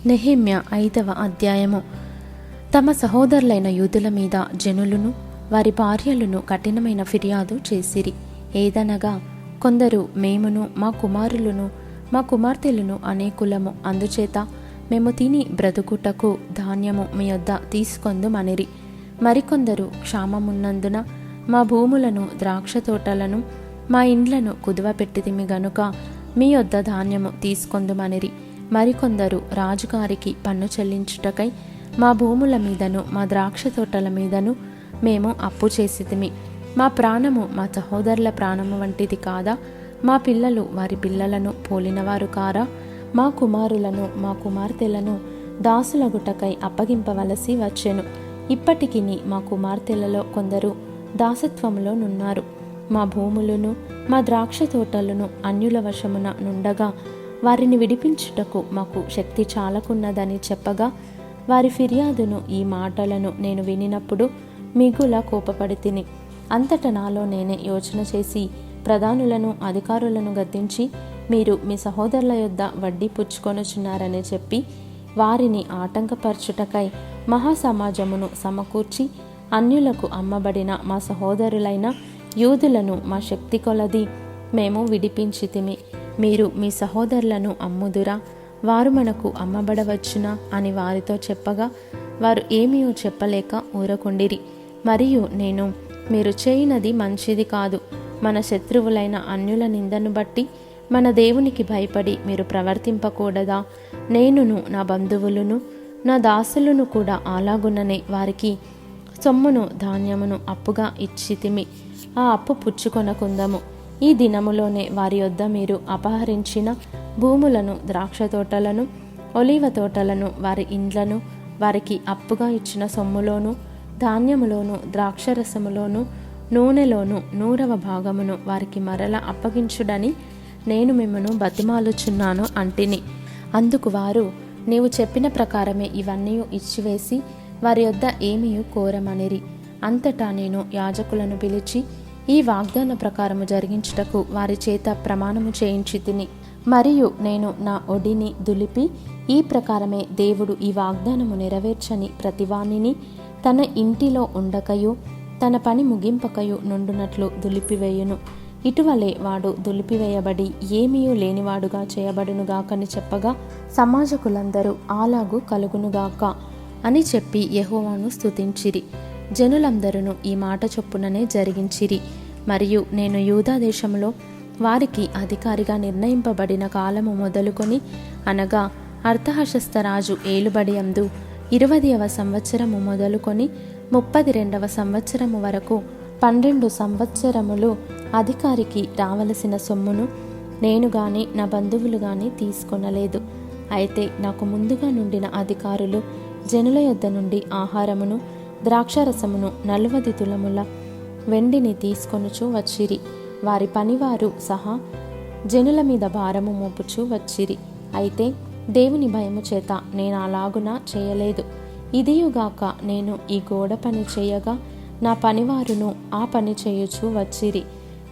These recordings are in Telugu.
నెహెమ్యా 5వ అధ్యాయము. తమ సహోదరులైన యూదుల మీద జనులను వారి భార్యలను కఠినమైన ఫిర్యాదు చేసిరి. ఏదనగా, కొందరు మేమును మా కుమారులను మా కుమార్తెలను అనేకులము, అందుచేత మేము తిని బ్రతుకుటకు ధాన్యము మీ యొద్ద తీసుకొందుమనిరి. మరికొందరు క్షామమున్నందున మా భూములను ద్రాక్ష తోటలను మా ఇండ్లను కుదువపెట్టితిమి గనుక మీ యొద్ద ధాన్యము తీసుకొందుమనిరి. మరికొందరు రాజుగారికి పన్ను చెల్లించుటకై మా భూముల మీదను మా ద్రాక్ష తోటల మీదను మేము అప్పు చేసితిమి. మా ప్రాణము మా సహోదరుల ప్రాణము వంటిది కాదా? మా పిల్లలు వారి పిల్లలను పోలినవారు కారా? మా కుమారులను మా కుమార్తెలను దాసులగుటకై అప్పగింపవలసి వచ్చెను. ఇప్పటికి మా కుమార్తెలలో కొందరు దాసత్వములో నున్నారు. మా భూములను మా ద్రాక్ష తోటలను అన్యుల వశమున నుండగా వారిని విడిపించుటకు మాకు శక్తి చాలకున్నదని చెప్పగా, వారి ఫిర్యాదును ఈ మాటలను నేను వినినప్పుడు మిగుల కోపపడితిని. అంతట నాలో నేనే యోచన చేసి ప్రధానులను అధికారులను గద్దించి, మీరు మీ సహోదరుల యొద్ద వడ్డీ పుచ్చుకొనుచున్నారని చెప్పి వారిని ఆటంకపరచుటకై మహాసమాజమును సమకూర్చి అన్యులకు అమ్మబడిన మా సహోదరులైన యూదులను మా శక్తి కొలది మేము విడిపించితిమి. మీరు మీ సహోదరులను అమ్ముదురా? వారు మనకు అమ్మబడవచ్చునా అని వారితో చెప్పగా, వారు ఏమీ చెప్పలేక ఊరకుండిరి. మరియు నేను, మీరు చేయినది మంచిది కాదు. మన శత్రువులైన అన్యుల నిందను బట్టి మన దేవునికి భయపడి మీరు ప్రవర్తింపకూడదా? నేనును నా బంధువులను నా దాసులను కూడా అలాగుననే వారికి సొమ్మును ధాన్యమును అప్పుగా ఇచ్చితిమి. ఆ అప్పు పుచ్చుకొనకుందము. ఈ దినములోనే వారి యొద్ద మీరు అపహరించిన భూములను, ద్రాక్ష తోటలను, ఒలీవ తోటలను, వారి ఇండ్లను, వారికి అప్పుగా ఇచ్చిన సొమ్ములోను, ధాన్యములోను, ద్రాక్షరసములోను, నూనెలోను 100వ భాగమును వారికి మరల అప్పగించుడని నేను మిమ్మను బతిమాలుచున్నాను అంటిని. అందుకు వారు, నీవు చెప్పిన ప్రకారమే ఇవన్నీ ఇచ్చివేసి వారి యొద్ద ఏమీ కోరమనిరి. అంతటా నేను యాజకులను పిలిచి ఈ వాగ్దాన ప్రకారము జరిగించుటకు వారి చేత ప్రమాణము చేయించి తిని, మరియు నేను నా ఒడిని దులిపి, ఈ ప్రకారమే దేవుడు ఈ వాగ్దానము నెరవేర్చని ప్రతివానిని తన ఇంటిలో ఉండకయు తన పని ముగింపకయు నుండునట్లు దులిపివేయును. ఇటువలే వాడు దులిపివేయబడి ఏమీ లేనివాడుగా చేయబడునుగాకని చెప్పగా, సమాజకులందరూ అలాగు కలుగునుగాక అని చెప్పి యెహోవాను స్తుతించిరి. జనులందరూ ఈ మాట చొప్పుననే జరిగించిరి. మరియు నేను యూదా దేశంలో వారికి అధికారిగా నిర్ణయింపబడిన కాలము మొదలుకొని, అనగా అర్తహషస్త రాజు ఏలుబడి యందు 20వ సంవత్సరము మొదలుకొని 32వ సంవత్సరము వరకు 12 సంవత్సరములు అధికారికి రావలసిన సొమ్మును నేను గాని నా బంధువులు గాని తీసుకొనలేదు. అయితే నాకు ముందుగా నుండిన అధికారులు జనుల యొద్ద నుండి ఆహారమును, ద్రాక్షరసమును 40 తులముల వెండిని తీసుకొనుచు వచ్చిరి. వారి పనివారు సహా జనుల మీద భారము మోపుచు వచ్చిరి. అయితే దేవుని భయము చేత నేను అలాగున చేయలేదు. ఇదియుగాక నేను ఈ గోడ పని చేయగా నా పనివారును ఆ పని చేయుచు వచ్చిరి.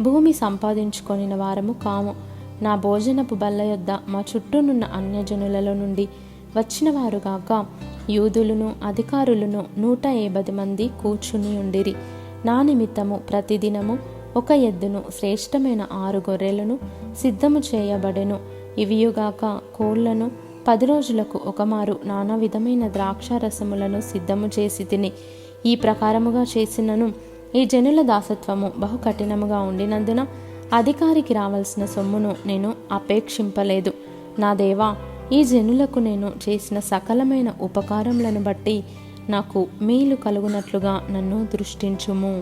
భూమి సంపాదించుకొనిన వారము కాము. నా భోజనపు బల్ల యొద్ద మా చుట్టూనున్న అన్యజనులలో నుండి వచ్చిన వారుగాక యూదులను అధికారులను 150 మంది కూర్చుని ఉండిరి. నా నిమిత్తము ప్రతిదినము 1 ఎద్దును, శ్రేష్టమైన 6 గొర్రెలను సిద్ధము చేయబడెను. ఇవియుగాక కోళ్లను 10 రోజులకు ఒకమారు నానా విధమైన ద్రాక్ష రసములను సిద్ధము చేసి తిని. ఈ ప్రకారముగా చేసినను ఈ జనుల దాసత్వము బహు కఠినముగా ఉండినందున అధికారికి రావాల్సిన సొమ్మును నేను అపేక్షింపలేదు. నా దేవా, ఈ జనులకు నేను చేసిన సకలమైన ఉపకారములను బట్టి నాకు మేలు కలుగునట్లుగా నన్ను దృష్టించుము.